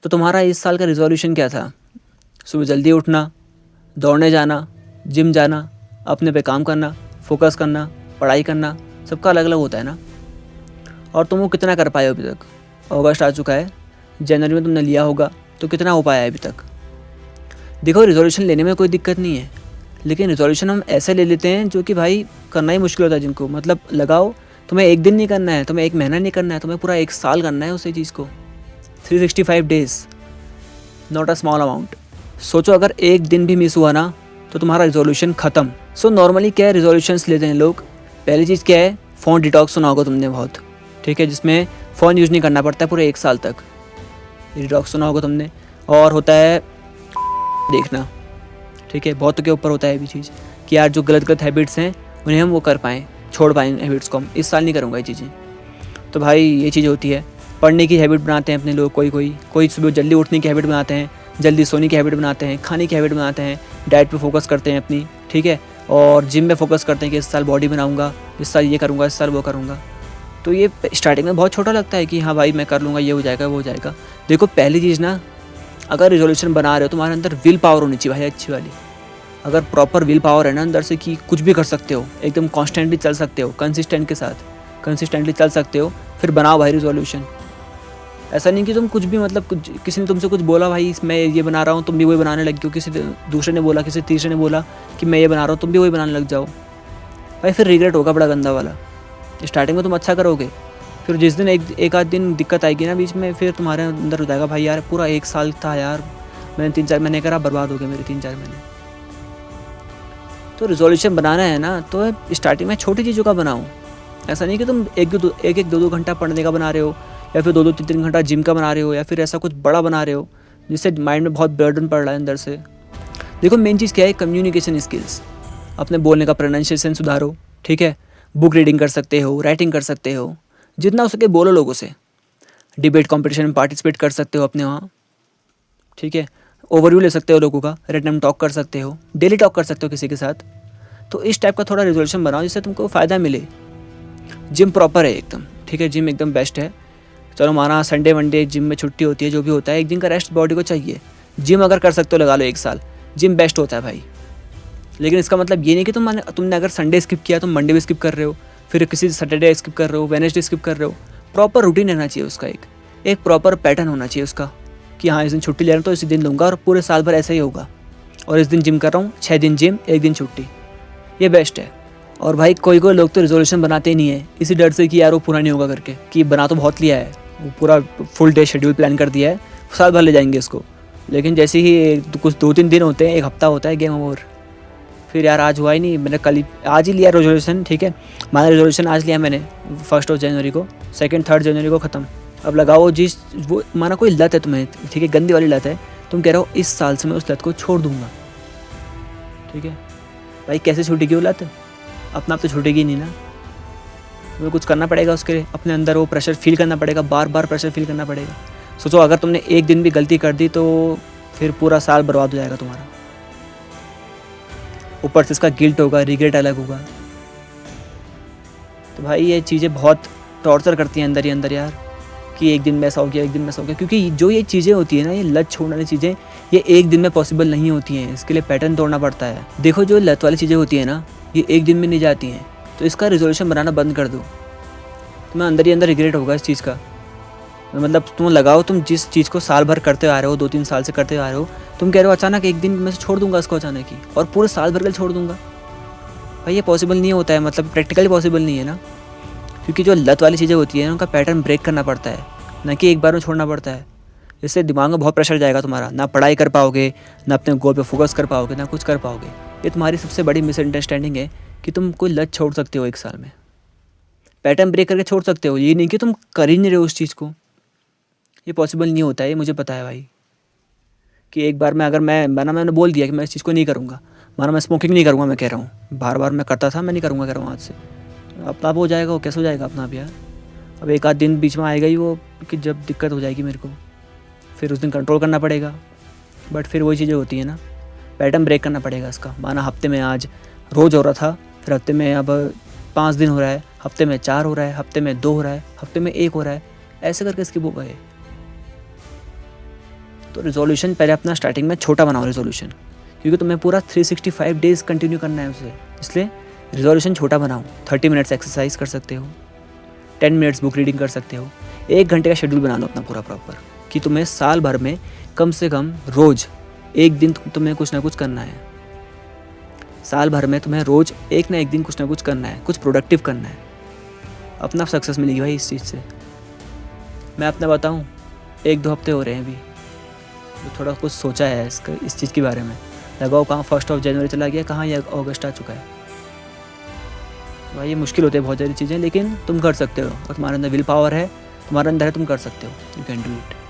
तो तुम्हारा इस साल का रिजोल्यूशन क्या था? सुबह जल्दी उठना, दौड़ने जाना, जिम जाना, अपने पे काम करना, फोकस करना, पढ़ाई करना। सबका अलग अलग होता है ना। और तुम वो कितना कर पाए हो अभी तक? अगस्त आ चुका है, जनवरी में तुमने लिया होगा, तो कितना हो पाया है अभी तक? देखो, रिजोल्यूशन लेने में कोई दिक्कत नहीं है, लेकिन रिजोल्यूशन हम ऐसे ले लेते हैं जो कि भाई करना ही मुश्किल होता है जिनको। मतलब लगाओ, तुम्हें एक दिन नहीं करना है, तुम्हें एक महीना नहीं करना है, तुम्हें पूरा एक साल करना है उसी चीज़ को। 365 days, not a small amount. सोचो अगर एक दिन भी मिस हुआ ना तो तुम्हारा रिजोल्यूशन ख़त्म। सो नॉर्मली क्या है, रिजोल्यूशंस लेते हैं लोग। पहली चीज़ क्या है, फ़ोन डिटॉक्स सुना होगा तुमने बहुत, ठीक है, जिसमें फ़ोन यूज़ नहीं करना पड़ता है पूरे एक साल तक। डिटॉक्स सुना होगा तुमने। और होता है देखना, ठीक है, बहुत के ऊपर होता है ये भी चीज़ कि यार जो गलत गलत हैबिट्स हैं उन्हें हम वो कर पाएँ, छोड़ पाएँ हैबिट्स को। हम इस साल नहीं करूँगा ये चीज़ें। तो भाई ये चीज़ होती है। पढ़ने की हैबिट बनाते हैं अपने लोग, कोई सुबह जल्दी उठने की हैबिट बनाते हैं, जल्दी सोने की हैबिट बनाते हैं, खाने की हैबिट बनाते हैं, डाइट पे फोकस करते हैं अपनी, ठीक है, और जिम में फोकस करते हैं कि इस साल बॉडी बनाऊंगा, इस साल ये करूँगा, इस साल वो करूँगा। तो ये स्टार्टिंग में बहुत छोटा लगता है कि हाँ भाई मैं कर लूँगा, ये हो जाएगा, वो हो जाएगा। देखो पहली चीज़ ना, अगर रिजोल्यूशन बना रहे हो तुम्हारे अंदर विल पावर होनी चाहिए भाई, अच्छी वाली। अगर प्रॉपर विल पावर है ना अंदर से कि कुछ भी कर सकते हो, एकदम कॉन्स्टेंटली चल सकते हो, कंसिस्टेंट के साथ कंसिस्टेंटली चल सकते हो, फिर बनाओ भाई रिजोल्यूशन। ऐसा नहीं कि तुम कुछ भी, मतलब कुछ किसी ने तुमसे कुछ बोला भाई मैं ये बना रहा हूँ, तुम भी वही बनाने लग गए हो। किसी दूसरे ने बोला, किसी तीसरे ने बोला कि मैं ये बना रहा हूँ, तुम भी वही बनाने लग जाओ भाई, फिर रिग्रेट होगा बड़ा गंदा वाला। स्टार्टिंग में तुम अच्छा करोगे, फिर जिस दिन एक आध दिन दिक्कत आएगी ना बीच में, फिर तुम्हारे अंदर हो जाएगा भाई यार पूरा एक साल था यार, मैंने 3-4 महीने करा, बर्बाद हो गए मेरे 3-4 महीने। तो रिजोल्यूशन बनाना है ना तो स्टार्टिंग में छोटी चीज़ों का बनाओ। ऐसा नहीं कि तुम एक 2 घंटा पढ़ने का बना रहे हो, या फिर 2-3 घंटा जिम का बना रहे हो, या फिर ऐसा कुछ बड़ा बना रहे हो जिससे माइंड में बहुत बर्डन पड़ रहा है अंदर से। देखो मेन चीज़ क्या है, कम्युनिकेशन स्किल्स। अपने बोलने का प्रोनाउंसिएशन सुधारो, ठीक है। बुक रीडिंग कर सकते हो, राइटिंग कर सकते हो, जितना हो सके बोलो लोगों से। डिबेट कॉम्पिटिशन में पार्टिसिपेट कर सकते हो अपने वहाँ, ठीक है। ओवरव्यू ले सकते हो लोगों का, रैंडम टॉक कर सकते हो, डेली टॉक कर सकते हो किसी के साथ। तो इस टाइप का थोड़ा रिजोल्यूशन बनाओ जिससे तुमको फ़ायदा मिले। जिम प्रॉपर है एकदम, ठीक है, जिम एकदम बेस्ट है। चलो माना संडे वनडे जिम में छुट्टी होती है, जो भी होता है, एक दिन का रेस्ट बॉडी को चाहिए। जिम अगर कर सकते हो लगा लो एक साल, जिम बेस्ट होता है भाई। लेकिन इसका मतलब ये नहीं कि तुमने अगर संडे स्किप किया तुम मंडे भी स्किप कर रहे हो, फिर किसी सैटरडे स्किप कर रहे हो, वेडनेसडे स्किप कर रहे हो। प्रॉपर रूटीन रहना चाहिए उसका, एक प्रॉपर पैटर्न होना चाहिए उसका कि हाँ इस दिन छुट्टी ले रहा हूँ तो इसी दिन लूँगा, और पूरे साल भर ऐसा ही होगा। और इस दिन जिम कर रहा हूँ, 6 दिन जिम, 1 दिन छुट्टी, ये बेस्ट है। और भाई कोई लोग तो रिजोल्यूशन बनाते ही नहीं है इसी डर से कि यार वो पूरा नहीं होगा करके, कि बना तो बहुत लिया है, वो पूरा फुल डे शेड्यूल प्लान कर दिया है, साल भर ले जाएंगे इसको। लेकिन जैसे ही कुछ 2-3 दिन होते हैं, एक हफ्ता होता है, गेम ओवर। फिर यार आज हुआ ही नहीं, मैंने आज ही लिया रेजोल्यूशन, ठीक है, माना रेजोल्यूशन आज लिया मैंने 1 जनवरी को, 2-3 जनवरी को ख़त्म। अब लगाओ वो माना कोई लत है तुम्हें, ठीक है, गंदी वाली लत है, तुम कह रहे हो इस साल से मैं उस लत को छोड़ दूंगा, ठीक है। भाई कैसे छूटेगी वो लत? अपना आप तो छूटेगी नहीं ना, तुम्हें कुछ करना पड़ेगा उसके लिए, अपने अंदर वो प्रेशर फील करना पड़ेगा, बार बार प्रेशर फील करना पड़ेगा। सोचो अगर तुमने एक दिन भी गलती कर दी तो फिर पूरा साल बर्बाद हो जाएगा तुम्हारा। ऊपर से इसका गिल्ट होगा, रिग्रेट अलग होगा। तो भाई ये चीज़ें बहुत टॉर्चर करती हैं अंदर ही अंदर यार, कि एक दिन में ऐसा हो गया, एक दिन में ऐसा हो गया। क्योंकि जो ये चीज़ें होती है ना, ये लत छोड़ने वाली चीज़ें, ये एक दिन में पॉसिबल नहीं होती हैं, इसके लिए पैटर्न तोड़ना पड़ता है। देखो जो लत वाली चीज़ें होती है ना, ये एक दिन में नहीं जाती हैं, तो इसका रिजोल्यूशन बनाना बंद कर दो। तुम्हें अंदर ही अंदर रिग्रेट होगा इस चीज़ का। मतलब तुम लगाओ, तुम जिस चीज़ को साल भर करते आ रहे हो, 2-3 साल से करते आ रहे हो, तुम कह रहे हो अचानक एक दिन मैं छोड़ दूंगा इसको, अचानक ही, और पूरे साल भर के लिए छोड़ दूंगा। भाई ये पॉसिबल नहीं होता है, मतलब प्रैक्टिकली पॉसिबल नहीं है ना। क्योंकि जो लत वाली चीज़ें होती हैं उनका पैटर्न ब्रेक करना पड़ता है, ना कि एक बार में छोड़ना पड़ता है। इससे दिमाग में बहुत प्रेशर जाएगा तुम्हारा, ना पढ़ाई कर पाओगे, ना अपने गोल पे फोकस कर पाओगे, ना कुछ कर पाओगे। ये तुम्हारी सबसे बड़ी मिसअंडरस्टैंडिंग है कि तुम कोई लत छोड़ सकते हो एक साल में, पैटर्न ब्रेक करके छोड़ सकते हो। ये नहीं कि तुम कर ही नहीं रहे हो उस चीज़ को, ये पॉसिबल नहीं होता है, ये मुझे पता है भाई। कि एक बार में अगर मैंने बोल दिया कि मैं इस चीज़ को नहीं करूँगा, माना मैं स्मोकिंग नहीं करूँगा, मैं कह रहा हूँ बार बार मैं करता था, मैं नहीं करूँगा कह रहा हूँ आज से, अपना आप हो जाएगा, वो कैसे हो जाएगा अपना आप यार। अब एक आध दिन बीच में आएगा ही वो कि जब दिक्कत हो जाएगी मेरे को, फिर उस दिन कंट्रोल करना पड़ेगा। बट फिर वही चीज़ें होती हैं ना, पैटर्न ब्रेक करना पड़ेगा इसका। माना हफ्ते में आज रोज़ हो रहा था, फिर हफ्ते में अब 5 दिन हो रहा है, हफ्ते में 4 हो रहा है, हफ्ते में 2 हो रहा है, हफ्ते में 1 हो रहा है, ऐसे करके इसकी बुक है। तो रिजोल्यूशन पहले अपना स्टार्टिंग में छोटा बनाओ रिजोल्यूशन, क्योंकि तुम्हें पूरा 365 डेज़ कंटिन्यू करना है उसे, इसलिए रिजोल्यूशन छोटा बनाओ। 30 मिनट्स एक्सरसाइज कर सकते हो, 10 मिनट्स बुक रीडिंग कर सकते हो, 1 घंटे का शेड्यूल बना लो अपना पूरा प्रॉपर, कि तुम्हें साल भर में कम से कम रोज़ एक दिन तुम्हें कुछ ना कुछ करना है। साल भर में तुम्हें रोज़ एक ना एक दिन कुछ ना कुछ करना है, कुछ प्रोडक्टिव करना है। अपना सक्सेस मिलेगी भाई इस चीज़ से। मैं अपना बताऊँ, 1-2 हफ्ते हो रहे हैं अभी तो थोड़ा कुछ सोचा है इस चीज़ के बारे में। लगाओ कहाँ 1 जनवरी चला गया, कहाँ ये अगस्त आ चुका है। तो भाई ये मुश्किल होती है बहुत सारी चीज़ें, लेकिन तुम कर सकते हो और तुम्हारे अंदर विल पावर है, तुम्हारे अंदर है, तुम कर सकते हो। You can do it.